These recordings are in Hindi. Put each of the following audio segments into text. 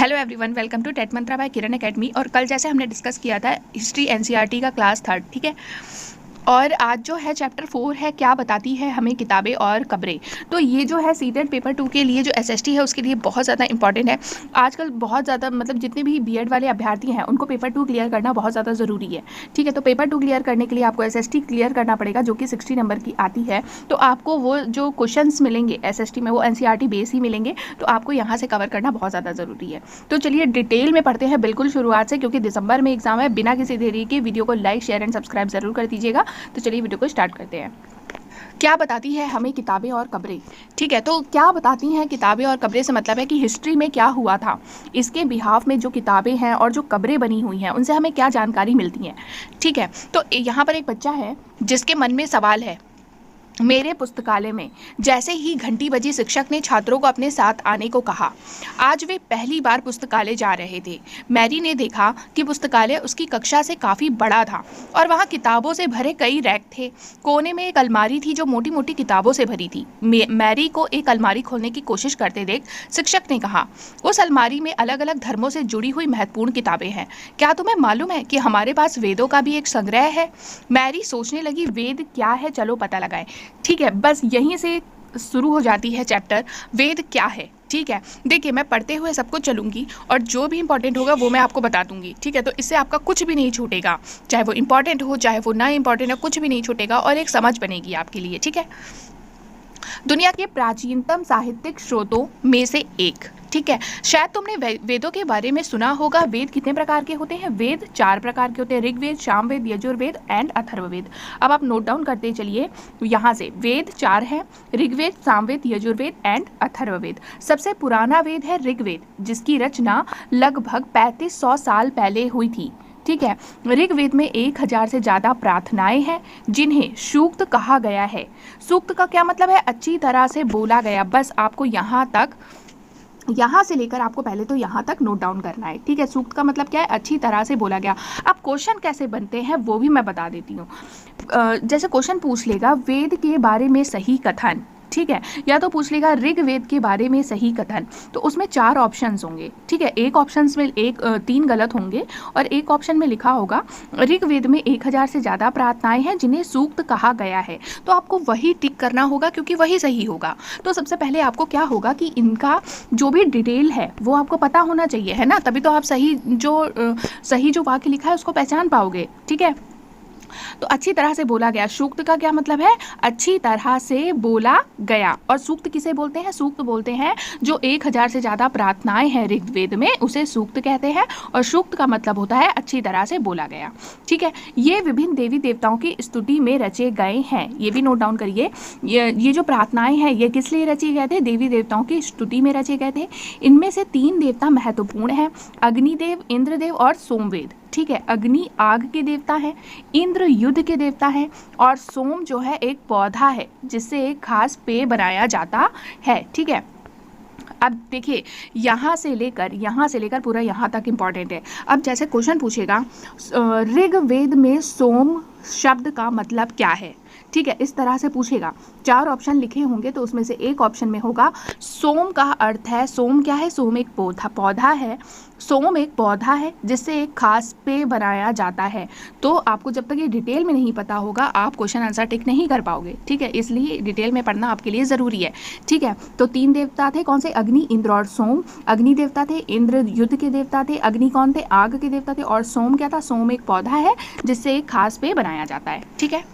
Hello everyone, welcome to TET Mantra by Kiran academy. और कल जैसे हमने डिस्कस किया था हिस्ट्री एनसीईआरटी का क्लास 3, ठीक है। और आज जो है चैप्टर 4 है, क्या बताती है हमें किताबें और कब्रें। तो ये जो है सीटेट पेपर 2 के लिए जो एसएसटी है उसके लिए बहुत ज़्यादा इंपॉर्टेंट है। आजकल बहुत ज़्यादा मतलब जितने भी बीएड वाले अभ्यर्थी हैं उनको पेपर 2 क्लियर करना बहुत ज़्यादा ज़रूरी है, ठीक है। तो पेपर 2 क्लियर करने के लिए आपको एसएसटी क्लियर करना पड़ेगा, जो कि 60 नंबर की आती है। तो आपको वो जो क्वेश्चन मिलेंगे एसएसटी में वो एनसीईआरटी बेस ही मिलेंगे, तो आपको यहाँ से कवर करना बहुत ज़्यादा ज़रूरी है। तो चलिए डिटेल में पढ़ते हैं बिल्कुल शुरुआत से, क्योंकि दिसंबर में एग्जाम है। बिना किसी देरी के वीडियो को लाइक, शेयर एंड सब्सक्राइब जरूर कर दीजिएगा। तो चलिए वीडियो को स्टार्ट करते हैं। क्या बताती है हमें किताबें और कब्रें, ठीक है। तो क्या बताती हैं किताबें और कब्रें से मतलब है कि हिस्ट्री में क्या हुआ था, इसके बिहाफ में जो किताबें हैं और जो कब्रें बनी हुई हैं उनसे हमें क्या जानकारी मिलती है, ठीक है। तो यहाँ पर एक बच्चा है जिसके मन में सवाल है। मेरे पुस्तकालय में जैसे ही घंटी बजी, शिक्षक ने छात्रों को अपने साथ आने को कहा। आज वे पहली बार पुस्तकालय जा रहे थे। मैरी ने देखा कि पुस्तकालय उसकी कक्षा से काफ़ी बड़ा था और वहाँ किताबों से भरे कई रैक थे। कोने में एक अलमारी थी जो मोटी मोटी किताबों से भरी थी। मैरी को एक अलमारी खोलने की कोशिश करते देख शिक्षक ने कहा, उस अलमारी में अलग अलग धर्मों से जुड़ी हुई महत्वपूर्ण किताबें हैं। क्या तुम्हें मालूम है कि हमारे पास वेदों का भी एक संग्रह है? मैरी सोचने लगी, वेद क्या है, चलो पता लगाएं, ठीक है। बस यहीं से शुरू हो जाती है चैप्टर, वेद क्या है, ठीक है। देखिए मैं पढ़ते हुए सबको चलूंगी और जो भी इंपॉर्टेंट होगा वो मैं आपको बता दूंगी, ठीक है। तो इससे आपका कुछ भी नहीं छूटेगा, चाहे वो इंपॉर्टेंट हो चाहे वो ना इंपॉर्टेंट हो, कुछ भी नहीं छूटेगा और एक समझ बनेगी आपके लिए, ठीक है। दुनिया के प्राचीनतम साहित्यिक स्रोतों में से एक, ठीक है। शायद तुमने वेदों के बारे में सुना होगा। वेद कितने प्रकार के होते हैं? वेद 4 प्रकार के होते हैं, ऋग्वेद, सामवेद, यजुर्वेद एंड अथर्ववेद। अब आप नोट डाउन करते चलिए यहाँ से। वेद 4 है, ऋग्वेद, सामवेद, यजुर्वेद एंड अथर्ववेद। सबसे पुराना वेद है ऋग्वेद, जिसकी रचना लगभग 3500 साल पहले हुई थी, ठीक है। ऋग्वेद में 1000 से ज़्यादा प्रार्थनाएं हैं जिन्हें सूक्त कहा गया है। सूक्त का क्या मतलब है? अच्छी तरह से बोला गया। बस आपको यहाँ से लेकर आपको पहले तो यहाँ तक नोट डाउन करना है, ठीक है। सूक्त का मतलब क्या है? अच्छी तरह से बोला गया। अब क्वेश्चन कैसे बनते हैं वो भी मैं बता देती हूँ। जैसे क्वेश्चन पूछ लेगा वेद के बारे में सही कथन, ठीक है, या तो पूछ लेगा ऋग्वेद के बारे में सही कथन, तो उसमें 4 ऑप्शंस होंगे, ठीक है। एक ऑप्शन में 3 गलत होंगे और एक ऑप्शन में लिखा होगा ऋग्वेद में 1000 से ज़्यादा प्रार्थनाएं हैं जिन्हें सूक्त कहा गया है। तो आपको वही टिक करना होगा क्योंकि वही सही होगा। तो सबसे पहले आपको क्या होगा कि इनका जो भी डिटेल है वो आपको पता होना चाहिए, है ना, तभी तो आप सही जो वाक्य लिखा है उसको पहचान पाओगे, ठीक है। तो अच्छी तरह से बोला गया, सूक्त का क्या मतलब है? अच्छी तरह से बोला गया। और सूक्त किसे बोलते हैं? सूक्त बोलते हैं जो 1000 से ज़्यादा प्रार्थनाएं हैं ऋग्वेद में, उसे सूक्त कहते हैं। और सूक्त का मतलब होता है अच्छी तरह से बोला गया, ठीक है। ये विभिन्न देवी देवताओं की स्तुति में रचे गए हैं, ये भी नोट डाउन करिए। ये जो प्रार्थनाएं हैं ये किस लिए रचे गए थे? देवी देवताओं की स्तुति में रचे गए थे। इनमें से 3 देवता महत्वपूर्ण हैं, अग्निदेव, इंद्रदेव और सोमवेद, ठीक है। अग्नि आग के देवता है, इंद्र युद्ध के देवता है और सोम जो है एक पौधा है जिससे एक खास पेय बनाया जाता है, ठीक है। अब देखिए यहाँ से लेकर पूरा यहाँ तक इम्पॉर्टेंट है। अब जैसे क्वेश्चन पूछेगा ऋग्वेद में सोम शब्द का मतलब क्या है, ठीक है, इस तरह से पूछेगा। 4 ऑप्शन लिखे होंगे तो उसमें से एक ऑप्शन में होगा सोम का अर्थ है, सोम क्या है? सोम एक पौधा है। सोम एक पौधा है जिससे एक खास पेय बनाया जाता है। तो आपको जब तक ये डिटेल में नहीं पता होगा आप क्वेश्चन आंसर टिक नहीं कर पाओगे, ठीक है। इसलिए डिटेल में पढ़ना आपके लिए ज़रूरी है, ठीक है। तो 3 देवता थे, कौन से? अग्नि, इंद्र और सोम। अग्नि देवता थे, इंद्र युद्ध के देवता थे, अग्नि कौन थे? आग के देवता थे, और सोम क्या था? सोम एक पौधा है जिससे एक खास पेय बनाया जाता है, ठीक है।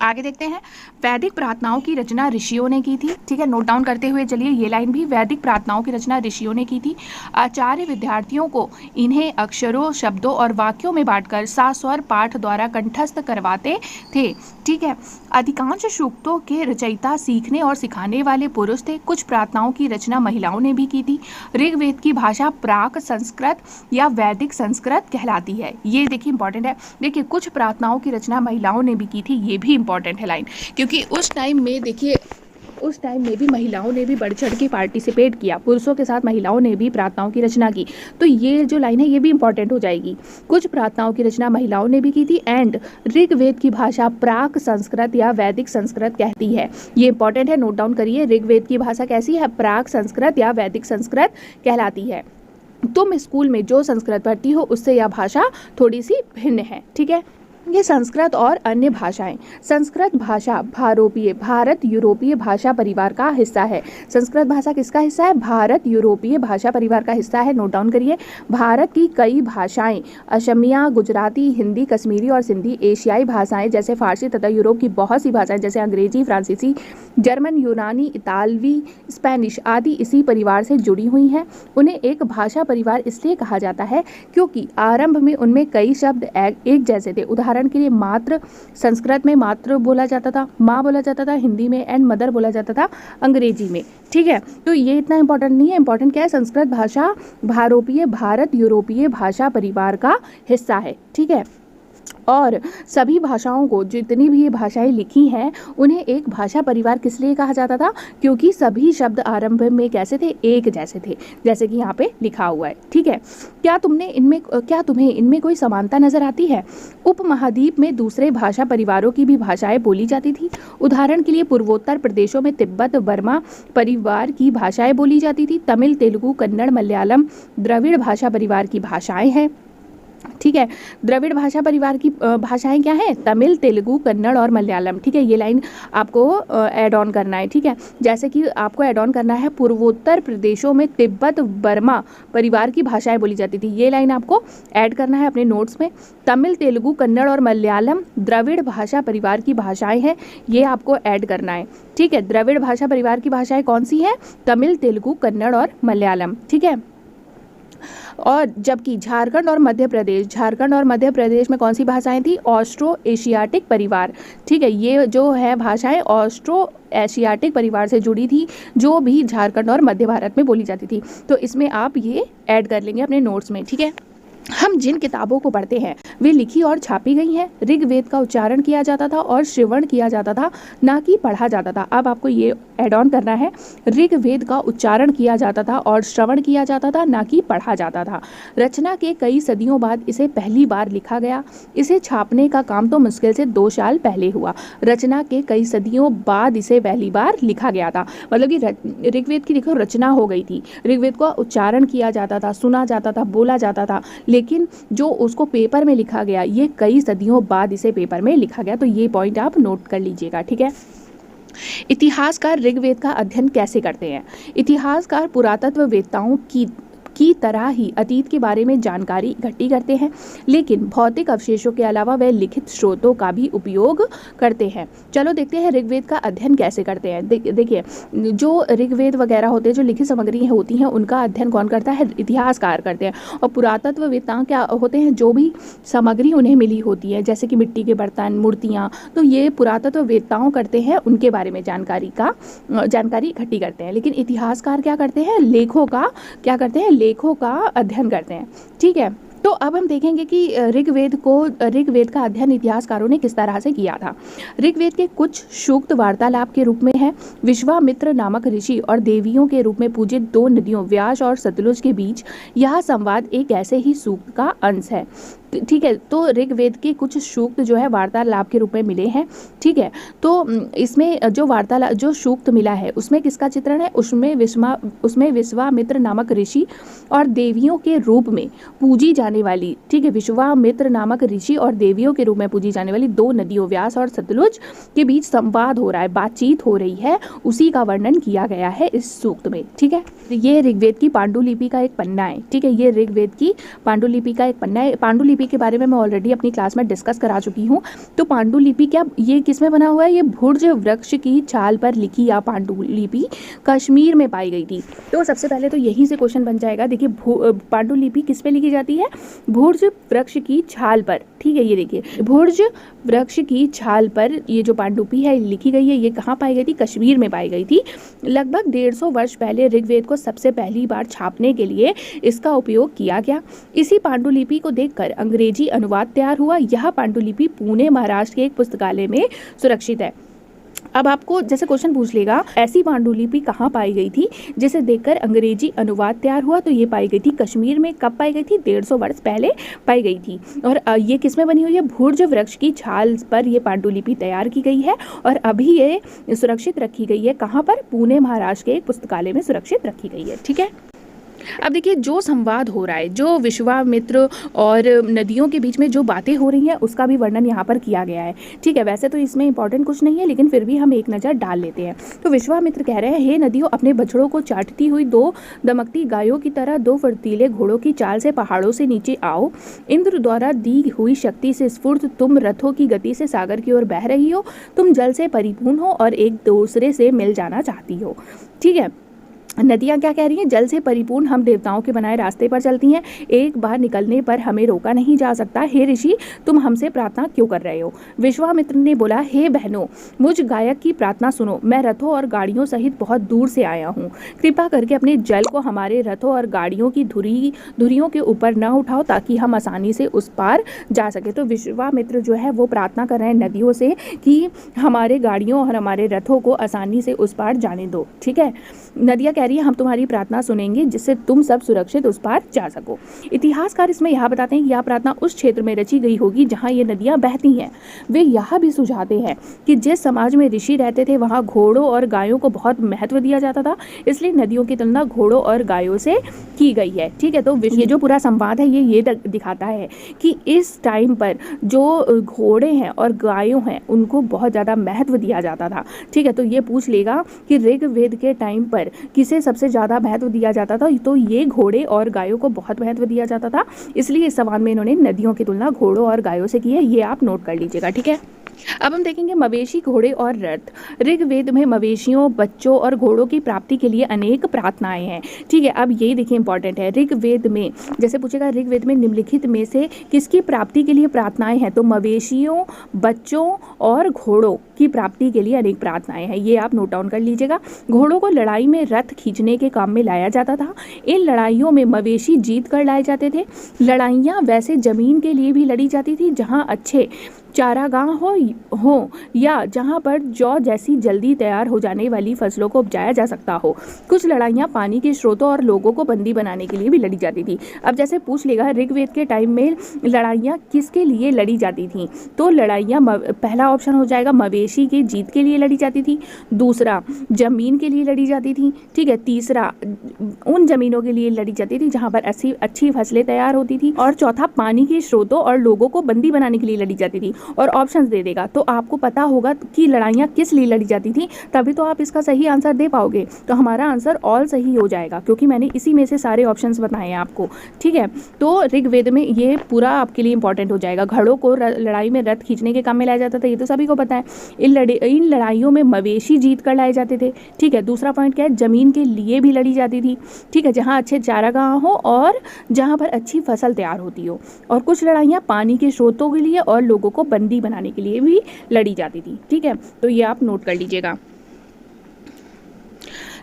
आगे देखते हैं। वैदिक प्रार्थनाओं की रचना ऋषियों ने की थी, ठीक है। नोट डाउन करते हुए चलिए ये लाइन भी, वैदिक प्रार्थनाओं की रचना ऋषियों ने की थी। आचार्य विद्यार्थियों को इन्हें अक्षरों, शब्दों और वाक्यों में बांटकर सास्वर पाठ द्वारा कंठस्थ करवाते थे, ठीक है। अधिकांश सूक्तों के रचयिता सीखने और सिखाने वाले पुरुष थे। कुछ प्रार्थनाओं की रचना महिलाओं ने भी की थी। ऋग्वेद की भाषा प्राक संस्कृत या वैदिक संस्कृत कहलाती है। ये देखिए इंपॉर्टेंट है। देखिए कुछ प्रार्थनाओं की रचना महिलाओं ने भी की थी, ये भी इंपॉर्टेंट है लाइन, क्योंकि उस टाइम में देखिए उस टाइम में भी महिलाओं ने भी बढ़ चढ़ के पार्टिसिपेट किया, पुरुषों के साथ महिलाओं ने भी प्रार्थनाओं की रचना की। तो ये जो लाइन है ये भी इंपॉर्टेंट हो जाएगी। कुछ प्रार्थनाओं की रचना महिलाओं ने भी की थी एंड ऋग्वेद की भाषा प्राक संस्कृत या वैदिक संस्कृत कहती है। ये इंपॉर्टेंट है, नोट डाउन करिए। ऋग्वेद की भाषा कैसी है? प्राक संस्कृत या वैदिक संस्कृत कहलाती है। तुम स्कूल में जो संस्कृत पढ़ती हो उससे यह भाषा थोड़ी सी भिन्न है। ठीक है, ये संस्कृत और अन्य भाषाएं। संस्कृत भाषा भारत यूरोपीय भाषा परिवार का हिस्सा है। संस्कृत भाषा किसका हिस्सा है? भारत यूरोपीय भाषा परिवार का हिस्सा है। नोट डाउन करिए। भारत की कई भाषाएं असमिया, गुजराती, हिंदी, कश्मीरी और सिंधी, एशियाई भाषाएं जैसे फारसी तथा यूरोप की बहुत सी भाषाएं जैसे अंग्रेजी, फ्रांसीसी, जर्मन, यूनानी, इतालवी, स्पेनिश आदि इसी परिवार से जुड़ी हुई हैं। उन्हें एक भाषा परिवार इसलिए कहा जाता है क्योंकि आरंभ में उनमें कई शब्द एक जैसे थे। उदाहरण के लिए मात्र संस्कृत में मात्र बोला जाता था, माँ बोला जाता था हिंदी में, एंड मदर बोला जाता था अंग्रेजी में। ठीक है, तो ये इतना इंपॉर्टेंट नहीं है। इंपॉर्टेंट क्या है? संस्कृत भाषा भारत यूरोपीय भाषा परिवार का हिस्सा है। ठीक है, और सभी भाषाओं को, जितनी भी ये भाषाएं लिखी हैं, उन्हें एक भाषा परिवार किस लिए कहा जाता था? क्योंकि सभी शब्द आरंभ में कैसे थे? एक जैसे थे, जैसे कि यहाँ पे लिखा हुआ है। ठीक है, क्या तुम्हें इनमें कोई समानता नजर आती है? उपमहाद्वीप में दूसरे भाषा परिवारों की भी भाषाएं बोली जाती थी। उदाहरण के लिए पूर्वोत्तर प्रदेशों में तिब्बत बर्मा परिवार की भाषाएं बोली जाती थी। तमिल, तेलुगु, कन्नड़, मलयालम द्रविड़ भाषा परिवार की भाषाएं हैं। ठीक है, द्रविड़ भाषा परिवार की भाषाएं क्या हैं? तमिल, तेलुगु, कन्नड़ और मलयालम। ठीक है, ये लाइन आपको ऐड ऑन करना है। ठीक है, जैसे कि आपको ऐड ऑन करना है पूर्वोत्तर प्रदेशों में तिब्बत बर्मा परिवार की भाषाएं बोली जाती थी। ये लाइन आपको ऐड करना है अपने नोट्स में। तमिल, तेलुगु, कन्नड़ और मलयालम द्रविड़ भाषा परिवार की भाषाएं हैं, ये आपको ऐड करना है। ठीक है, द्रविड़ भाषा परिवार की भाषाएं कौन सी हैं? तमिल, तेलुगु, कन्नड़ और मलयालम। ठीक है, और जबकि झारखंड और मध्य प्रदेश में कौन सी भाषाएं थी? ऑस्ट्रो एशियाटिक परिवार। ठीक है, ये जो है भाषाएं ऑस्ट्रो एशियाटिक परिवार से जुड़ी थी, जो भी झारखंड और मध्य भारत में बोली जाती थी। तो इसमें आप ये ऐड कर लेंगे अपने नोट्स में। ठीक है, हम जिन किताबों को पढ़ते हैं वे लिखी और छापी गई हैं। ऋग्वेद का उच्चारण किया जाता था और श्रवण किया जाता था, ना कि पढ़ा जाता था। अब आपको ये ऐड ऑन करना है, ऋग्वेद का उच्चारण किया जाता था और श्रवण किया जाता था, ना कि पढ़ा जाता था। रचना के कई सदियों बाद इसे पहली बार लिखा गया। इसे छापने का काम तो मुश्किल से 2 साल पहले हुआ। रचना के कई सदियों बाद इसे पहली बार लिखा गया था, मतलब कि ऋग्वेद की देखो रचना हो गई थी, ऋग्वेद का उच्चारण किया जाता था, सुना जाता था, बोला जाता था, लेकिन जो उसको पेपर में लिखा गया ये कई सदियों बाद इसे पेपर में लिखा गया। तो ये पॉइंट आप नोट कर लीजिएगा। ठीक है, इतिहासकार ऋग्वेद का अध्ययन कैसे करते हैं? इतिहासकार पुरातत्ववेत्ताओं की तरह ही अतीत के बारे में जानकारी इकट्ठी करते हैं, लेकिन भौतिक अवशेषों के अलावा वे लिखित स्रोतों का भी उपयोग करते हैं। चलो देखते हैं ऋग्वेद का अध्ययन कैसे करते हैं। देखिए, जो ऋग्वेद वगैरह होते हैं, जो लिखित सामग्री होती हैं, उनका अध्ययन कौन करता है? इतिहासकार करते हैं। और पुरातत्ववेत्ता क्या होते हैं? जो भी सामग्री उन्हें मिली होती है, जैसे कि मिट्टी के बर्तन, मूर्तियाँ, तो ये पुरातत्ववेत्ताओं करते हैं, उनके बारे में जानकारी इकट्ठी करते हैं। लेकिन इतिहासकार क्या करते हैं? लेखों का अध्ययन करते हैं। ठीक है, तो अब हम देखेंगे कि ऋग्वेद का अध्ययन इतिहासकारों ने किस तरह से किया था। ऋग्वेद के कुछ सूक्त वार्तालाप के रूप में है। विश्वामित्र नामक ऋषि और देवियों के रूप में पूजित 2 नदियों व्यास और सतलुज के बीच यह संवाद एक ऐसे ही सूक्त का अंश है। ठीक है, तो ऋग्वेद के कुछ सूक्त जो है वार्तालाप के रूप में मिले हैं। ठीक है, तो इसमें जो सूक्त मिला है उसमें किसका चित्रण है? उसमें विश्वामित्र नामक ऋषि और देवियों के रूप में पूजी जाने वाली, ठीक है, विश्वामित्र नामक ऋषि और देवियों के रूप में पूजी जाने वाली 2 नदियों व्यास और सतलुज के बीच संवाद हो रहा है, बातचीत हो रही है, उसी का वर्णन किया गया है इस सूक्त में। ठीक है, ये ऋग्वेद की पांडुलिपि का एक पन्ना है। ठीक है, ये ऋग्वेद की पांडुलिपि का एक पन्ना है। पांडुलिपि के बारे में मैं ऑलरेडी अपनी क्लास में डिस्कस करा चुकी हूँ। तो पांडुलिपि ये किस में बना हुआ है? ये भुर्ज वृक्ष की छाल पर लिखी या पांडुलिपि कश्मीर में पाई गई थी। तो सबसे पहले तो यहीं से क्वेश्चन बन जाएगा। देखिए, पांडुलिपि किस पे लिखी जाती है? भुर्ज वृक्ष की छाल पर। ठीक है, ये देखिए, भुर्ज वृक्ष की छाल पर ये जो पांडुलिपि है लिखी गई है, ये कहाँ पाई गई थी? कश्मीर में पाई गई थी। लगभग 150 वर्ष पहले ऋग्वेद को सबसे पहली बार छापने के लिए इसका उपयोग किया गया। इसी पांडुलिपि को देखकर अंग्रेजी अनुवाद तैयार हुआ। यह पांडुलिपि पुणे महाराष्ट्र के एक पुस्तकालय में सुरक्षित है। अब आपको जैसे क्वेश्चन पूछ लेगा, ऐसी पांडुलिपि कहाँ पाई गई थी जिसे देखकर अंग्रेजी अनुवाद तैयार हुआ? तो ये पाई गई थी कश्मीर में। कब पाई गई थी? 150 वर्ष पहले पाई गई थी। और ये किसमें बनी हुई है? भुर्ज वृक्ष की छाल पर ये पांडुलिपि तैयार की गई है और अभी ये सुरक्षित रखी गई है। कहाँ पर? पुणे महाराष्ट्र के एक पुस्तकालय में सुरक्षित रखी गई है। ठीक है, अब देखिए जो संवाद हो रहा है, जो विश्वामित्र और नदियों के बीच में जो बातें हो रही हैं उसका भी वर्णन यहाँ पर किया गया है। ठीक है, वैसे तो इसमें इंपॉर्टेंट कुछ नहीं है लेकिन फिर भी हम एक नज़र डाल लेते हैं। तो विश्वामित्र कह रहे हैं, हे नदियों, अपने बछड़ों को चाटती हुई दो दमकती गायों की तरह दो फुर्तीले घोड़ों की चाल से पहाड़ों से नीचे आओ। इंद्र द्वारा दी हुई शक्ति से स्फूर्त तुम रथों की गति से सागर की ओर बह रही हो। तुम जल से परिपूर्ण हो और एक दूसरे से मिल जाना चाहती हो। ठीक है, नदियाँ क्या कह रही हैं, जल से परिपूर्ण हम देवताओं के बनाए रास्ते पर चलती हैं, एक बार निकलने पर हमें रोका नहीं जा सकता। हे ऋषि, तुम हमसे प्रार्थना क्यों कर रहे हो? विश्वामित्र ने बोला, हे बहनों, मुझ गायक की प्रार्थना सुनो। मैं रथों और गाड़ियों सहित बहुत दूर से आया हूँ। कृपा करके अपने जल को हमारे रथों और गाड़ियों की धुरियों के ऊपर न उठाओ ताकि हम आसानी से उस पार जा सके। तो विश्वामित्र जो है वो प्रार्थना कर रहे हैं नदियों से कि हमारे गाड़ियों और हमारे रथों को आसानी से उस पार जाने दो। ठीक है, नदियाँ कह रही है, हम तुम्हारी प्रार्थना सुनेंगे जिससे तुम सब सुरक्षित उस पार जा सको। इतिहासकार इसमें यह बताते हैं कि यह प्रार्थना उस क्षेत्र में रची गई होगी जहाँ ये नदियाँ बहती हैं। वे यह भी सुझाते हैं कि जिस समाज में ऋषि रहते थे वहाँ घोड़ों और गायों को बहुत महत्व दिया जाता था, इसलिए नदियों की तुलना घोड़ों और गायों से की गई है। ठीक है, तो ये जो पूरा संवाद है ये दिखाता है कि इस टाइम पर जो घोड़े हैं और गायों हैं उनको बहुत ज़्यादा महत्व दिया जाता था। ठीक है, तो ये पूछ लेगा कि ऋग्वेद के टाइम पर किसे सबसे ज़्यादा महत्व दिया जाता था, तो ये घोड़े और गायों को बहुत महत्व दिया जाता था। इसलिए इस सवाल में इन्होंने नदियों की तुलना घोड़ों और गायों से की है, ये आप नोट कर लीजिएगा। ठीक है, अब हम देखेंगे मवेशी, घोड़े और रथ। ऋग्वेद में मवेशियों, बच्चों और घोड़ों की प्राप्ति के लिए अनेक प्रार्थनाएं हैं। ठीक है, अब यही देखिए इंपॉर्टेंट है। ऋग्वेद में जैसे पूछेगा, ऋग्वेद में निम्नलिखित में से किसकी प्राप्ति के लिए प्रार्थनाएं हैं, तो मवेशियों, बच्चों और घोड़ों की प्राप्ति के लिए अनेक प्रार्थनाएं हैं। ये आप नोट डाउन कर लीजिएगा। घोड़ों को लड़ाई में रथ खींचने के काम में लाया जाता था। इन लड़ाइयों में मवेशी जीत कर लाए जाते थे। लड़ाइयाँ वैसे जमीन के लिए भी लड़ी जाती थी जहाँ अच्छे चारागाह हो या जहाँ पर जौ जैसी जल्दी तैयार हो जाने वाली फसलों को उपजाया जा सकता हो। कुछ लड़ाइयाँ पानी के स्रोतों और लोगों को बंदी बनाने के लिए भी लड़ी जाती थी। अब जैसे पूछ लेगा ऋग्वेद के टाइम में लड़ाइयाँ किसके लिए लड़ी जाती थी, तो लड़ाइयाँ पहला ऑप्शन हो जाएगा मवेशी की जीत के लिए लड़ी जाती थी, दूसरा जमीन के लिए लड़ी जाती थी। ठीक है, तीसरा उन जमीनों के लिए लड़ी जाती थी जहाँ पर अच्छी फसलें तैयार होती थी, और चौथा पानी के स्रोतों और लोगों को बंदी बनाने के लिए लड़ी जाती थी। और ऑप्शंस दे देगा तो आपको पता होगा कि लड़ाइयाँ किस लिए लड़ी जाती थी, तभी तो आप इसका सही आंसर दे पाओगे। तो हमारा आंसर ऑल सही हो जाएगा क्योंकि मैंने इसी में से सारे ऑप्शंस बताए हैं आपको। ठीक है, तो ऋग्वेद में ये पूरा आपके लिए इंपॉर्टेंट हो जाएगा। घोड़ों को लड़ाई में रथ खींचने के काम में लाया जाता था, ये तो सभी को पता है। इन लड़ाइयों में मवेशी जीत कर लाए जाते थे। ठीक है, दूसरा पॉइंट क्या है, जमीन के लिए भी लड़ी जाती थी। ठीक है, जहाँ अच्छे चारागाह हो और जहाँ पर अच्छी फसल तैयार होती हो। और कुछ लड़ाइयाँ पानी के स्रोतों के लिए और लोगों को बंदी बनाने के लिए भी लड़ी जाती थी। ठीक है, तो ये आप नोट कर लीजिएगा।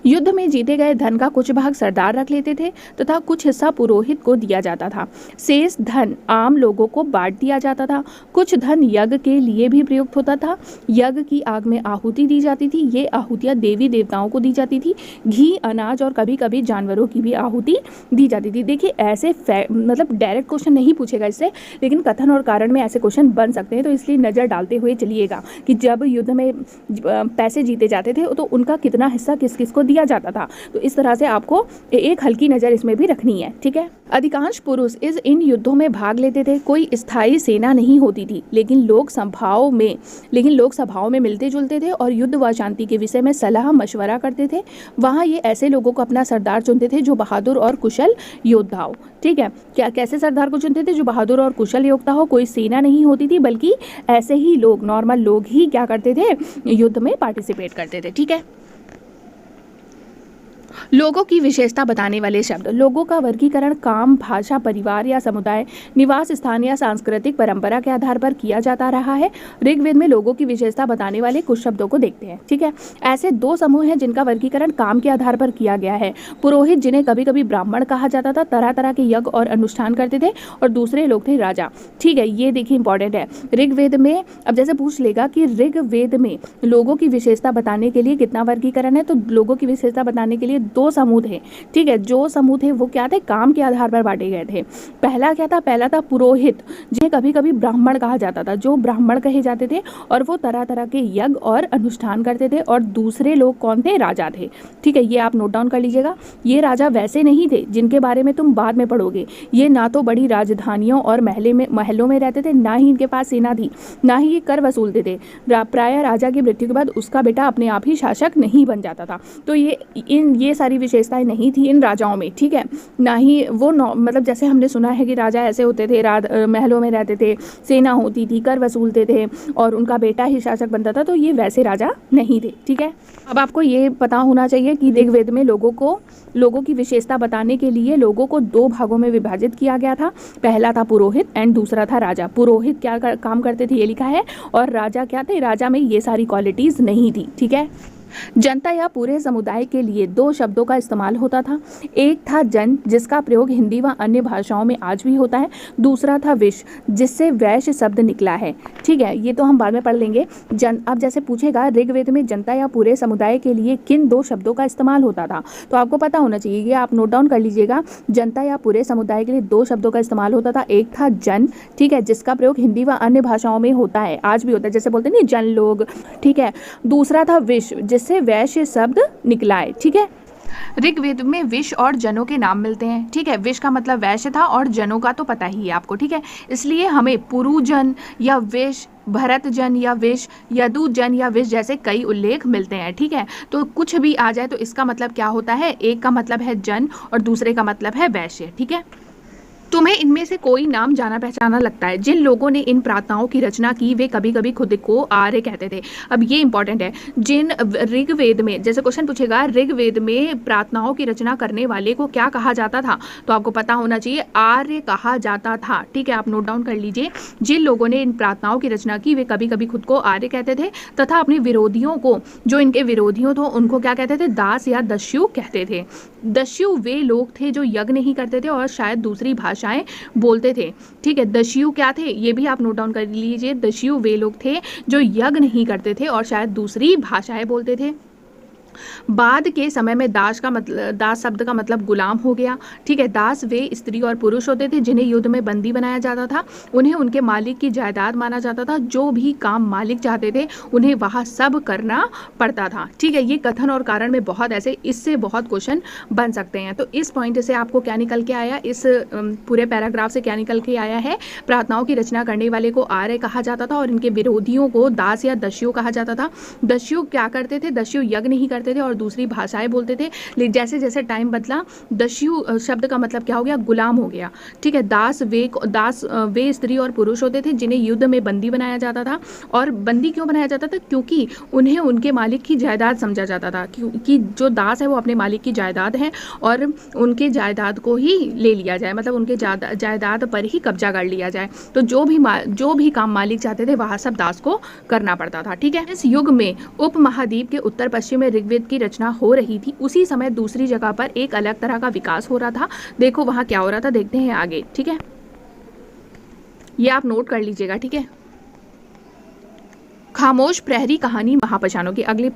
युद्ध में जीते गए धन का कुछ भाग सरदार रख लेते थे तथा कुछ हिस्सा पुरोहित को दिया जाता था। शेष धन आम लोगों को बांट दिया जाता था। कुछ धन यज्ञ के लिए भी प्रयुक्त होता था। यज्ञ की आग में आहुति दी जाती थी। ये आहुतियाँ देवी देवताओं को दी जाती थी। घी, अनाज और कभी कभी जानवरों की भी आहुति दी जाती थी। देखिए ऐसे मतलब डायरेक्ट क्वेश्चन नहीं पूछेगा इससे, लेकिन कथन और कारण में ऐसे क्वेश्चन बन सकते हैं, तो इसलिए नज़र डालते हुए चलिएगा कि जब युद्ध में पैसे जीते जाते थे तो उनका कितना हिस्सा किस किस को दिया जाता था। तो इस तरह से आपको एक हल्की नज़र इसमें भी रखनी है। ठीक है, अधिकांश पुरुष इन युद्धों में भाग लेते थे। कोई स्थायी सेना नहीं होती थी, लेकिन लोग सभाओं में मिलते जुलते थे और युद्ध व शांति के विषय में सलाह मशवरा करते थे। वहाँ ये ऐसे लोगों को अपना सरदार चुनते थे जो बहादुर और कुशल योद्धा हो। ठीक है, क्या कैसे सरदार को चुनते थे, जो बहादुर और कुशल योद्धा हो। कोई सेना नहीं होती थी, बल्कि ऐसे ही लोग, नॉर्मल लोग ही क्या करते थे, युद्ध में पार्टिसिपेट करते थे। ठीक है, लोगों की विशेषता बताने वाले शब्द। लोगों का वर्गीकरण काम, भाषा, परिवार या समुदाय, निवास स्थान या सांस्कृतिक परंपरा के आधार पर किया जाता रहा है। ऋग्वेद में लोगों की विशेषता बताने वाले कुछ शब्दों को देखते हैं। ठीक है, ऐसे दो समूह हैं जिनका वर्गीकरण काम के आधार पर किया गया है। पुरोहित, जिन्हें कभी कभी ब्राह्मण कहा जाता था, तरह तरह के यज्ञ और अनुष्ठान करते थे, और दूसरे लोग थे राजा। ठीक है, ये देखिए इंपॉर्टेंट है। ऋग्वेद में अब जैसे पूछ लेगा कि ऋग्वेद में लोगों की विशेषता बताने के लिए कितना वर्गीकरण है, तो लोगों की विशेषता बताने के लिए दो समूह थे, ठीक है। जो समूह थे वो क्या थे, काम के आधार पर बांटे गए थे। पहला क्या था, पहला था पुरोहित, जिन्हें कभी कभी ब्राह्मण कहा जाता था, जो ब्राह्मण कहे जाते थे और वो तरह तरह के यज्ञ और अनुष्ठान करते थे। और दूसरे लोग कौन थे, राजा थे, ठीक है। ये आप नोट डाउन कर लीजिएगा। ये राजा वैसे नहीं थे जिनके बारे में तुम बाद में पढ़ोगे। ये ना तो बड़ी राजधानियों और महलों में रहते थे, ना ही इनके पास सेना थी, ना ही ये कर वसूलते थे। प्राय राजा की मृत्यु के बाद उसका बेटा अपने आप ही शासक नहीं बन जाता था। तो ये सारी विशेषताएं नहीं थी इन राजाओं में, ठीक है। ना ही वो मतलब जैसे हमने सुना है कि राजा ऐसे होते थे, महलों में रहते थे, सेना होती थी, कर वसूलते थे और उनका बेटा ही शासक बनता था, तो ये वैसे राजा नहीं थे, ठीक है। अब आपको ये पता होना चाहिए कि ऋग्वेद में लोगों की विशेषता बताने के लिए लोगों को दो भागों में विभाजित किया गया था। पहला था पुरोहित एंड दूसरा था राजा। पुरोहित क्या काम करते थे ये लिखा है, और राजा क्या थे, राजा में ये सारी क्वालिटीज नहीं थी, ठीक है। जनता या पूरे समुदाय के लिए दो शब्दों का इस्तेमाल होता था। एक था जन, जिसका प्रयोग हिंदी व अन्य भाषाओं में आज भी होता है। दूसरा था विश, जिससे वैश्य शब्द निकला है, ठीक है। ये तो हम बाद में पढ़ लेंगे। अब जैसे पूछेगा ऋग्वेद में जनता या पूरे समुदाय के लिए किन दो शब्दों का इस्तेमाल होता था, तो आपको पता होना चाहिए, ये आप नोट डाउन कर लीजिएगा। जनता या पूरे समुदाय के लिए दो शब्दों का इस्तेमाल होता था। एक था जन, ठीक है, जिसका प्रयोग हिंदी व अन्य भाषाओं में होता है, आज भी होता है, जैसे बोलते हैं जन लोग, ठीक है। दूसरा था विश, से वैश्य शब्द निकला है, ठीक है। ऋग्वेद में विश और जनों के नाम मिलते हैं, ठीक है। विश का मतलब वैश्य था और जनों का तो पता ही है आपको, ठीक है। इसलिए हमें पुरुजन या विश, भरत जन या विश, यदु जन या विश जैसे कई उल्लेख मिलते हैं, ठीक है। तो कुछ भी आ जाए तो इसका मतलब क्या होता है, एक का मतलब है जन और दूसरे का मतलब है वैश्य, ठीक है। तुम्हें इनमें से कोई नाम जाना पहचाना लगता है। जिन लोगों ने इन प्रार्थनाओं की रचना की वे कभी कभी खुद को आर्य कहते थे। अब ये इंपॉर्टेंट है, जिन ऋग्वेद में, जैसे क्वेश्चन पूछेगा ऋग्वेद में प्रार्थनाओं की रचना करने वाले को क्या कहा जाता था, तो आपको पता होना चाहिए आर्य कहा जाता था, ठीक है। आप नोट डाउन कर लीजिए। जिन लोगों ने इन प्रार्थनाओं की रचना की वे कभी कभी खुद को आर्य कहते थे तथा अपने विरोधियों को, जो इनके विरोधियों थे, उनको क्या कहते थे, दास या दस्यु कहते थे। दस्यु वे लोग थे जो यज्ञ नहीं करते थे और शायद दूसरी भाषाएं बोलते थे, ठीक है। दस्यु क्या थे, ये भी आप नोट डाउन कर लीजिए। दस्यु वे लोग थे जो यज्ञ नहीं करते थे और शायद दूसरी भाषाएं बोलते थे। बाद के समय में दास शब्द का मतलब गुलाम हो गया, ठीक है। दास वे स्त्री और पुरुष होते थे जिन्हें युद्ध में बंदी बनाया जाता था। उन्हें उनके मालिक की जायदाद माना जाता था। जो भी काम मालिक चाहते थे उन्हें वह सब करना पड़ता था, ठीक है। ये कथन और कारण में बहुत ऐसे, इससे बहुत क्वेश्चन बन सकते हैं। तो इस पॉइंट से आपको क्या निकल के आया, इस पूरे पैराग्राफ से क्या निकल के आया है, प्रार्थनाओं की रचना करने वाले को आर्य कहा जाता था और इनके विरोधियों को दास या दस्यु कहा जाता था। दस्यु क्या करते थे, दस्यु यज्ञ नहीं करते थे और दूसरी भाषाएं बोलते थे। लेकिन जैसे जैसे टाइम बदला दस्यु शब्द का मतलब क्या हो गया, गुलाम हो गया, ठीक है। दास वे स्त्री और पुरुष होते थे जिन्हें युद्ध में बंदी बनाया जाता था। और बंदी क्यों बनाया जाता था, क्योंकि उन्हें उनके मालिक की जायदाद समझा जाता था, क्योंकि जो दास है वो अपने मालिक की जायदाद है और उनके जायदाद को ही ले लिया जाए, मतलब उनके जायदाद पर ही कब्जा कर लिया जाए। तो जो भी काम मालिक चाहते थे वह सब दास को करना पड़ता था, ठीक है। इस युग में उपमहाद्वीप के उत्तर पश्चिम में ऋग्वेद की रचना हो रही थी। उसी समय दूसरी जगह पर एक अलग तरह का विकास हो रहा था। देखो वहां क्या हो रहा था, देखते हैं आगे, ठीक है। ये आप नोट कर लीजिएगा, ठीक है। खामोश प्रहरी कहानी महापाषाणों की, अगली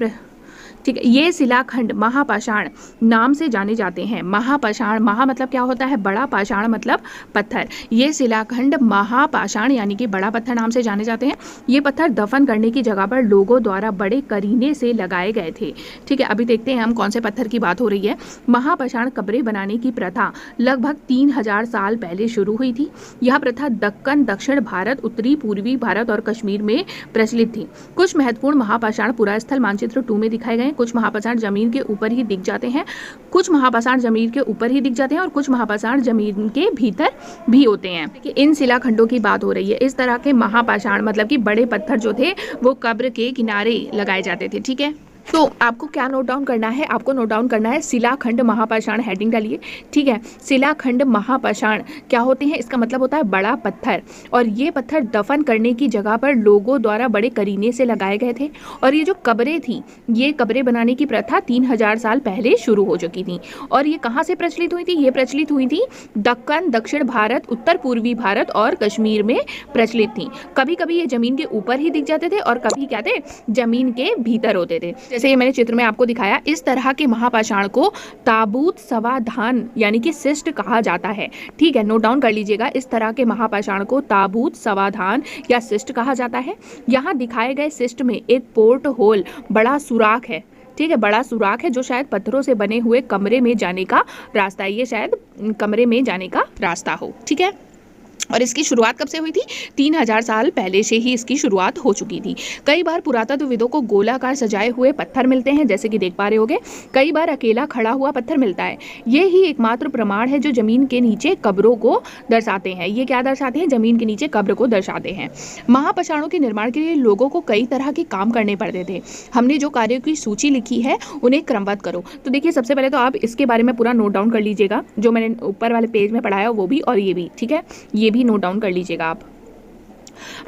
ठीक है। ये शिलाखंड महापाषाण नाम से जाने जाते हैं। महापाषाण, महा मतलब क्या होता है, बड़ा, पाषाण मतलब पत्थर। ये शिलाखंड महापाषाण यानी कि बड़ा पत्थर नाम से जाने जाते हैं। ये पत्थर दफन करने की जगह पर लोगों द्वारा बड़े करीने से लगाए गए थे, ठीक है। अभी देखते हैं हम कौन से पत्थर की बात हो रही है। महापाषाण कब्रें बनाने की प्रथा लगभग 3000 साल पहले शुरू हुई थी। यह प्रथा दक्कन, दक्षिण भारत, उत्तरी पूर्वी भारत और कश्मीर में प्रचलित थी। कुछ महत्वपूर्ण महापाषाण पुरास्थल मानचित्र 2 में दिखाए गए। कुछ महापाषाण जमीन के ऊपर ही दिख जाते हैं, कुछ महापाषाण जमीन के ऊपर ही दिख जाते हैं और कुछ महापाषाण जमीन के भीतर भी होते हैं। इन शिलाखंडों की बात हो रही है। इस तरह के महापाषाण मतलब कि बड़े पत्थर जो थे वो कब्र के किनारे लगाए जाते थे, ठीक है। तो आपको क्या नोट डाउन करना है, आपको नोट डाउन करना है शिलाखंड महापाषाण, हेडिंग डालिए, ठीक है। शिलाखंड महापाषाण क्या होते हैं, इसका मतलब होता है बड़ा पत्थर। और ये पत्थर दफन करने की जगह पर लोगों द्वारा बड़े करीने से लगाए गए थे। और ये जो कब्रें थी, ये कब्रें बनाने की प्रथा 3000 साल पहले शुरू हो चुकी थी। और ये कहाँ से प्रचलित हुई थी, ये प्रचलित हुई थी दक्कन, दक्षिण भारत, उत्तर पूर्वी भारत और कश्मीर में प्रचलित थी। कभी कभी ये जमीन के ऊपर ही दिख जाते थे और कभी क्या थे, जमीन के भीतर होते थे। जैसे ये मैंने चित्र में आपको दिखाया, इस तरह के महापाषाण को ताबूत समाधान यानी कि सिस्ट कहा जाता है। ठीक है, नोट डाउन कर लीजिएगा, इस तरह के महापाषाण को ताबूत समाधान या सिस्ट कहा जाता है। यहाँ दिखाए गए सिस्ट में एक पोर्ट होल बड़ा सुराख है। ठीक है, बड़ा सुराख है जो शायद पत्थरों से बने हुए कमरे में जाने का रास्ता है। ये शायद कमरे में जाने का रास्ता हो। ठीक है, और इसकी शुरुआत कब से हुई थी? 3000 साल पहले से ही इसकी शुरुआत हो चुकी थी। कई बार पुरातत्वविदों को गोलाकार सजाए हुए पत्थर मिलते हैं, जैसे कि देख पा रहे होगे। कई बार अकेला खड़ा हुआ पत्थर मिलता है। ये ही एकमात्र प्रमाण है जो जमीन के नीचे कब्रों को दर्शाते हैं। ये क्या दर्शाते हैं? जमीन के नीचे कब्र को दर्शाते हैं। महापाषाणों के निर्माण के लिए लोगों को कई तरह के काम करने पड़ते थे। हमने जो कार्यों की सूची लिखी है उन्हें क्रमबद्ध करो। तो देखिए, सबसे पहले तो आप इसके बारे में पूरा नोट डाउन कर लीजिएगा, जो मैंने ऊपर वाले पेज में पढ़ाया वो भी और ये भी। ठीक है, ये भी नोट डाउन कर लीजिएगा आप।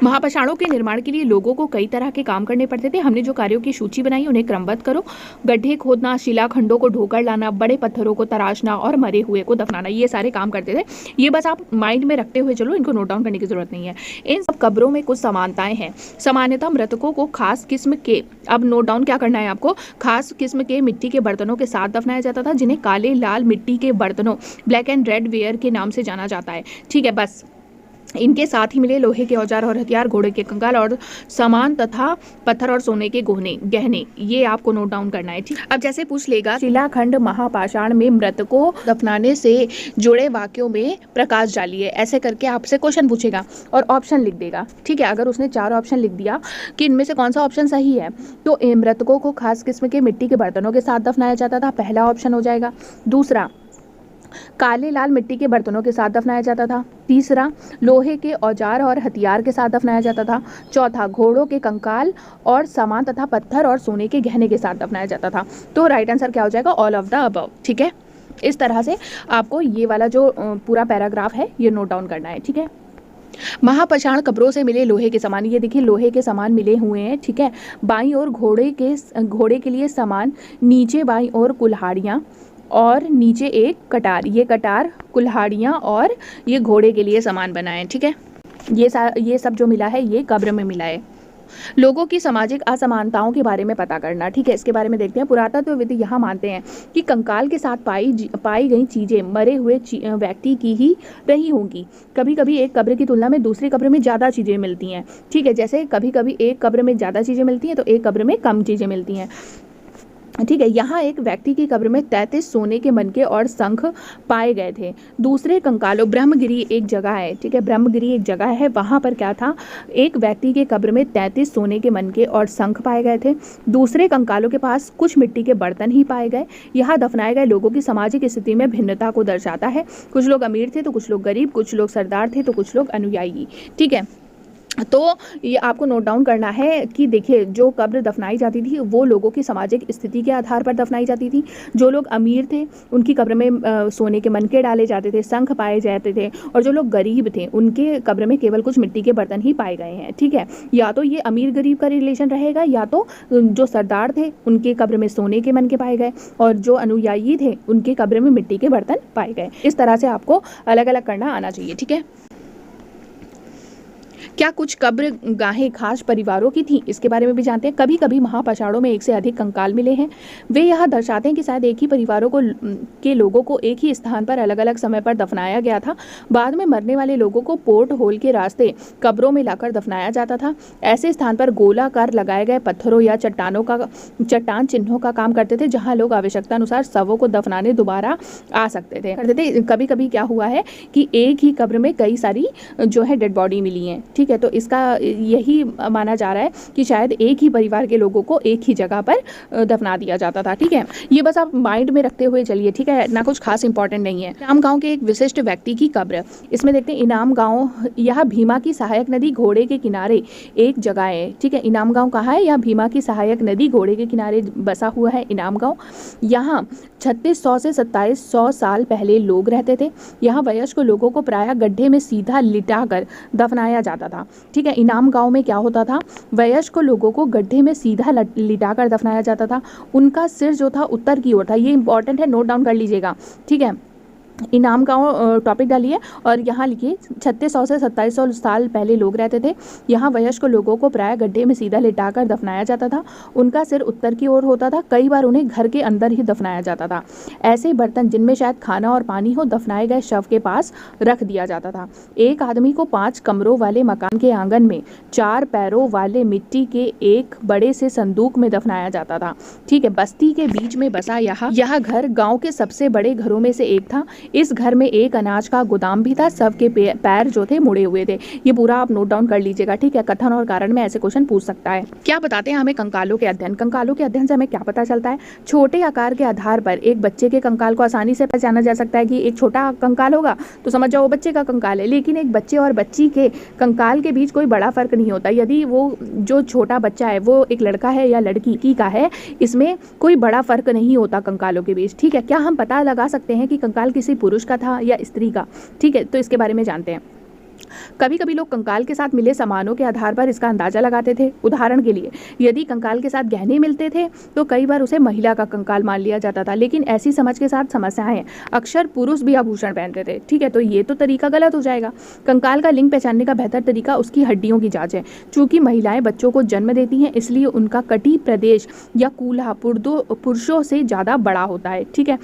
महापाषाणों के निर्माण के लिए लोगों को कई तरह के काम करने पड़ते थे। हमने जो कार्यों की सूची बनाई उन्हें क्रमबद्ध करो। गड्ढे खोदना, शिलाखंडों को ढोकर लाना, बड़े पत्थरों को तराशना और मरे हुए को दफनाना, ये सारे काम करते थे। ये बस आप माइंड में रखते हुए चलो, इनको नोट डाउन करने की जरूरत नहीं है। इन सब कब्रों में कुछ समानताएं हैं। सामान्यतः मृतकों को खास किस्म के, अब नोट डाउन क्या करना है आपको, खास किस्म के मिट्टी के बर्तनों के साथ दफनाया जाता था, जिन्हें काले लाल मिट्टी के बर्तनों, ब्लैक एंड रेड वेयर के नाम से जाना जाता है। ठीक है, बस इनके साथ ही मिले लोहे के औजार और हथियार, घोड़े के कंकाल और सामान तथा पत्थर और सोने के गहने, ये आपको नोट डाउन करना है। ठीक, अब जैसे पूछ लेगा शिलाखंड महापाषाण में मृतकों दफनाने से जुड़े वाक्यों में प्रकाश डालिए, ऐसे करके आपसे क्वेश्चन पूछेगा और ऑप्शन लिख देगा। ठीक है, अगर उसने 4 ऑप्शन लिख दिया कि इनमें से कौन सा ऑप्शन सही है, तो मृतकों को खास किस्म के मिट्टी के बर्तनों के साथ दफनाया जाता था, पहला ऑप्शन हो जाएगा। दूसरा, काले लाल मिट्टी के बर्तनों के साथ दफनाया जाता था। तीसरा, लोहे के औजार और हथियार के साथ दफनाया जाता था। चौथा, घोड़ों के कंकाल और सामान तथा पत्थर और सोने के गहने के साथ दफनाया जाता था। तो राइट आंसर क्या हो जाएगा? All of the above. ठीक है, इस तरह से आपको ये वाला जो पूरा पैराग्राफ है ये नोट डाउन करना है। ठीक है, महापाषाण कब्रों से मिले लोहे के सामान, ये देखिए लोहे के सामान मिले हुए हैं। ठीक है, बाईं ओर घोड़े के लिए सामान, नीचे बाईं ओर कुल्हाड़ियाँ और नीचे एक कटार, ये कटार, कुल्हाड़ियाँ और ये घोड़े के लिए सामान बनाए। ठीक है, ये सब जो मिला है ये कब्र में मिला है। लोगों की सामाजिक असमानताओं के बारे में पता करना। ठीक है, इसके बारे में देखते हैं। पुरातत्वविद यहाँ मानते हैं कि कंकाल के साथ पाई गई चीजें मरे हुए व्यक्ति की ही रही होंगी। कभी कभी एक कब्र की तुलना में दूसरी कब्र में ज़्यादा चीज़ें मिलती हैं। ठीक है, जैसे कभी कभी एक कब्र में ज़्यादा चीज़ें मिलती हैं तो एक कब्र में कम चीज़ें मिलती हैं। ठीक है, यहाँ एक व्यक्ति की कब्र में 33 सोने के मनके और शंख पाए गए थे। दूसरे कंकालों, ब्रह्मगिरी एक जगह है। ठीक है, ब्रह्मगिरी एक जगह है, वहाँ पर क्या था, एक व्यक्ति के कब्र में 33 सोने के मनके और शंख पाए गए थे। दूसरे कंकालों के पास कुछ मिट्टी के बर्तन ही पाए गए। यहाँ दफनाए गए लोगों की सामाजिक स्थिति में भिन्नता को दर्शाता है। कुछ लोग अमीर थे तो कुछ लोग गरीब, कुछ लोग सरदार थे तो कुछ लोग अनुयायी। ठीक है, तो ये आपको नोट डाउन करना है कि देखिए जो कब्र दफनाई जाती थी वो लोगों की सामाजिक स्थिति के आधार पर दफनाई जाती थी। जो लोग अमीर थे उनकी कब्र में सोने के मनके डाले जाते थे, शंख पाए जाते थे, और जो लोग गरीब थे उनके कब्र में केवल कुछ मिट्टी के बर्तन ही पाए गए हैं। ठीक है, या तो ये अमीर गरीब का रिलेशन रहेगा, या तो जो सरदार थे उनके कब्र में सोने के मनके पाए गए और जो अनुयायी थे उनके कब्र में मिट्टी के बर्तन पाए गए। इस तरह से आपको अलग अलग करना आना चाहिए। ठीक है, क्या कुछ कब्र गाहें खास परिवारों की थी, इसके बारे में भी जानते हैं। कभी कभी महापाषाणों में एक से अधिक कंकाल मिले हैं। वे यह दर्शाते हैं कि शायद एक ही परिवारों के लोगों को एक ही स्थान पर अलग अलग समय पर दफनाया गया था। बाद में मरने वाले लोगों को पोर्ट होल के रास्ते कब्रों में लाकर दफनाया जाता था। ऐसे स्थान पर गोलाकार लगाए गए पत्थरों या चट्टान चिन्हों का काम करते थे, जहाँ लोग आवश्यकता अनुसार शवों को दफनाने दोबारा आ सकते थे। कभी कभी क्या हुआ है कि एक ही कब्र में कई सारी जो है डेड बॉडी मिली है। ठीक है, तो इसका यही माना जा रहा है कि शायद एक ही परिवार के लोगों को एक ही जगह पर दफना दिया जाता था। ठीक है, ये बस आप माइंड में रखते हुए चलिए। ठीक है, ना कुछ खास इंपॉर्टेंट नहीं है। इनाम गांव के एक विशिष्ट व्यक्ति की कब्र, इसमें देखते हैं इनाम गांव, यह भीमा की सहायक नदी घोड़े के किनारे एक जगह है। ठीक है, इनाम गांव कहाँ है? यह भीमा की सहायक नदी घोड़े के किनारे बसा हुआ है इनाम गांव। यहाँ 3600 से 2700 साल पहले लोग रहते थे। यहाँ वयस्क लोगों को प्रायः गड्ढे में सीधा लिटाकर दफनाया जाता था। ठीक है, इनाम गांव में क्या होता था, वयस्क लोगों को गड्ढे में सीधा लिटाकर दफनाया जाता था। उनका सिर जो था उत्तर की ओर था। ये इंपॉर्टेंट है, नोट डाउन कर लीजिएगा। ठीक है, इनाम गाँव टॉपिक डालिए और यहाँ लिखिए 3600 से 2700 साल पहले लोग रहते थे। यहाँ वयस्क लोगों को प्राय गड्ढे में सीधा लिटाकर दफनाया जाता था। उनका सिर उत्तर की ओर होता था। कई बार उन्हें घर के अंदर ही दफनाया जाता था। ऐसे बर्तन जिनमें शायद खाना और पानी हो दफनाए गए शव के पास रख दिया जाता था। एक आदमी को 5 कमरों वाले मकान के आंगन में 4 पैरों वाले मिट्टी के एक बड़े से संदूक में दफनाया जाता था। ठीक है, बस्ती के बीच में बसा यह घर गाँव के सबसे बड़े घरों में से एक था। इस घर में एक अनाज का गोदाम भी था। सब के पैर जो थे मुड़े हुए थे। ये पूरा आप नोट डाउन कर लीजिएगा। ठीक है, कथन और कारण में ऐसे क्वेश्चन पूछ सकता है। क्या बताते हैं हमें कंकालों के अध्ययन? कंकालों के अध्ययन से हमें क्या पता चलता है? छोटे आकार के आधार पर एक बच्चे के कंकाल को आसानी से पहचाना जा सकता है कि एक छोटा कंकाल होगा तो समझ जाओ बच्चे का कंकाल है, लेकिन एक बच्चे और बच्ची के कंकाल के बीच कोई बड़ा फर्क नहीं होता। यदि वो जो छोटा बच्चा है वो एक लड़का है या लड़की का है, इसमें कोई बड़ा फर्क नहीं होता कंकालों के बीच। ठीक है, क्या हम पता लगा सकते हैं कि कंकाल किसी पुरुष का था या स्त्री का? ठीक है, तो इसके बारे में जानते हैं। कभी कभी लोग कंकाल के साथ मिले सामानों के आधार पर इसका अंदाजा लगाते थे। उदाहरण के लिए, यदि कंकाल के साथ गहने मिलते थे तो कई बार उसे महिला का कंकाल मान लिया जाता था, लेकिन ऐसी समझ के साथ समस्याएं हैं। अक्सर पुरुष भी आभूषण पहनते थे। ठीक है, तो ये तो तरीका गलत हो जाएगा। कंकाल का लिंग पहचानने का बेहतर तरीका उसकी हड्डियों की जाँच है। चूंकि महिलाएं बच्चों को जन्म देती हैं, इसलिए उनका कटी प्रदेश या कूल्हा पुरुषों से ज़्यादा बड़ा होता है। ठीक है,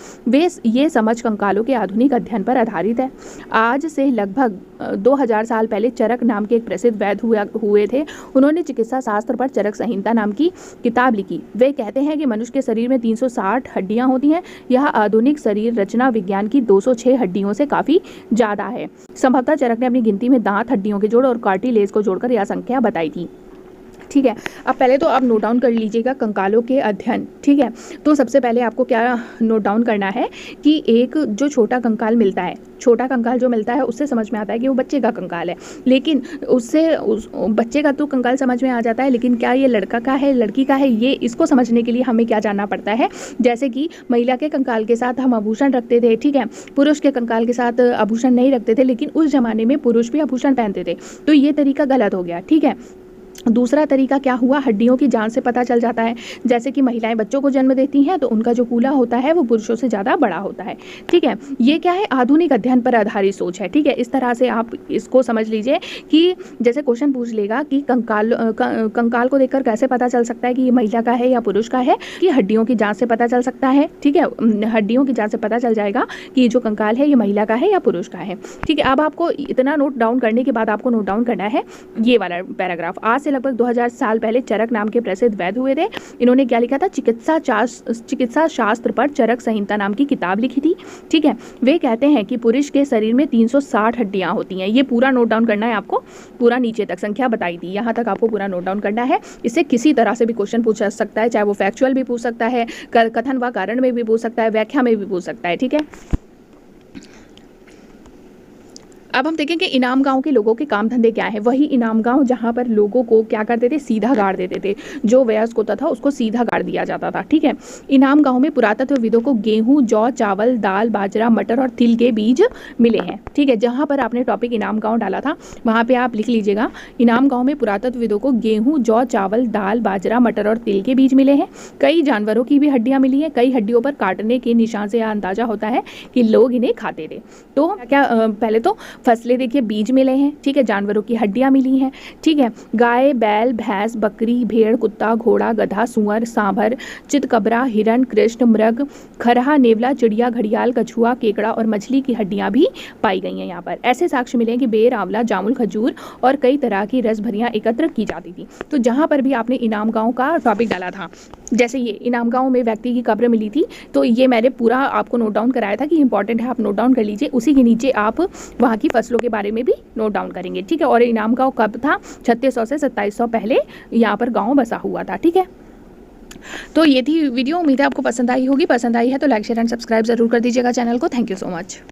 ये समझ कंकालों के आधुनिक अध्ययन पर आधारित है। आज से लगभग 2000 साल पहले चरक नाम के एक प्रसिद्ध वैद्य हुए थे। उन्होंने चिकित्सा शास्त्र पर चरक संहिता नाम की किताब लिखी। वे कहते हैं कि मनुष्य के शरीर में 360 हड्डियां होती हैं। यह आधुनिक शरीर रचना विज्ञान की 206 हड्डियों से काफ़ी ज़्यादा है। संभवतः चरक ने अपनी गिनती में दांत, हड्डियों के जोड़ और कार्टिलेज को जोड़कर यह संख्या बताई थी। ठीक है, अब पहले तो आप नोट डाउन कर लीजिएगा कंकालों के अध्ययन। ठीक है, तो सबसे पहले आपको क्या नोट डाउन करना है कि एक जो छोटा कंकाल मिलता है, छोटा कंकाल जो मिलता है उससे समझ में आता है कि वो बच्चे का कंकाल है, लेकिन बच्चे का तो कंकाल समझ में आ जाता है, लेकिन क्या ये लड़का का है, लड़की का है, ये इसको समझने के लिए हमें क्या जानना पड़ता है। जैसे कि महिला के कंकाल के साथ हम आभूषण रखते थे। ठीक है, पुरुष के कंकाल के साथ आभूषण नहीं रखते थे, लेकिन उस जमाने में पुरुष भी आभूषण पहनते थे, तो ये तरीका गलत हो गया। ठीक है, दूसरा तरीका क्या हुआ, हड्डियों की जांच से पता चल जाता है। जैसे कि महिलाएं बच्चों को जन्म देती हैं तो उनका जो कूल्हा होता है वो पुरुषों से ज़्यादा बड़ा होता है। ठीक है, ये क्या है, आधुनिक अध्ययन पर आधारित सोच है। ठीक है, इस तरह से आप इसको समझ लीजिए कि जैसे क्वेश्चन पूछ लेगा कि कंकाल को देखकर कैसे पता चल सकता है कि ये महिला का है या पुरुष का है, कि हड्डियों की जाँच से पता चल सकता है। ठीक है, हड्डियों की जाँच से पता चल जाएगा कि ये जो कंकाल है ये महिला का है या पुरुष का है। ठीक है, अब आपको इतना नोट डाउन करने के बाद आपको नोट डाउन करना है ये वाला पैराग्राफ। आज से लगभग 2000 साल पहले चरक नाम के प्रसिद्ध वैद्य हुए थे। इन्होंने क्या लिखा था, चिकित्सा शास्त्र पर चरक संहिता नाम की किताब लिखी थी। ठीक है, वे कहते हैं कि पुरुष के शरीर में 360 हड्डियां होती हैं। ये पूरा नोट डाउन करना है आपको, पूरा नीचे तक संख्या बताई थी, यहाँ तक आपको पूरा नोट डाउन करना है। इससे किसी तरह से भी क्वेश्चन पूछ सकता है, चाहे वो फैक्चुअल भी पूछ सकता है, कथन व कारण में भी पूछ सकता है, व्याख्या में भी पूछ सकता है। ठीक है, अब हम देखें कि इनाम गांव के लोगों के काम धंधे क्या है। वही इनाम गांव जहां पर लोगों को क्या करते थे, सीधा गाड़ देते थे। जो वयस्क होता था उसको सीधा गाड़ दिया जाता था। ठीक है, इनाम गांव में पुरातत्वविदों को गेहूं, जौ, चावल, दाल, बाजरा, मटर और तिल के बीज मिले हैं। ठीक है, जहाँ पर आपने टॉपिक इनाम गाँव डाला था वहाँ पर आप लिख लीजिएगा, इनाम गाँव में पुरातत्वविदों को गेहूँ, जौ, चावल, दाल, बाजरा, मटर और तिल के बीज मिले हैं। कई जानवरों की भी हड्डियाँ मिली हैं। कई हड्डियों पर काटने के निशान से यह अंदाजा होता है कि लोग इन्हें खाते थे। तो क्या पहले तो फसलें देखिए, बीज मिले हैं। ठीक है, जानवरों की हड्डियां मिली हैं। ठीक है, गाय, बैल, भैंस, बकरी, भेड़, कुत्ता, घोड़ा, गधा, सुअर, सांभर, चितकबरा, हिरन, कृष्ण, मृग, खरहा, नेवला, चिड़िया, घड़ियाल, कछुआ, केकड़ा और मछली की हड्डियां भी पाई गई हैं। यहाँ पर ऐसे साक्ष्य मिले कि बेर, आंवला, जामुन, खजूर और कई तरह की रस भरियां एकत्र की जाती थी। तो जहाँ पर भी आपने इनाम गाँव का टॉपिक डाला था, जैसे ये इनाम गाँव में व्यक्ति की कब्र मिली थी, तो ये मैंने पूरा आपको नोट डाउन कराया था कि इंपॉर्टेंट है, आप नोट डाउन कर लीजिए। उसी के नीचे आप वहाँ की फसलों के बारे में भी नोट डाउन करेंगे। ठीक है, और इनाम गाँव कब था, 3600 से 2700 पहले यहाँ पर गाँव बसा हुआ था। ठीक है, तो ये थी वीडियो। उम्मीद है आपको पसंद आई होगी। पसंद आई है तो लाइक, शेयर एंड सब्सक्राइब जरूर कर दीजिएगा चैनल को। Thank you so much.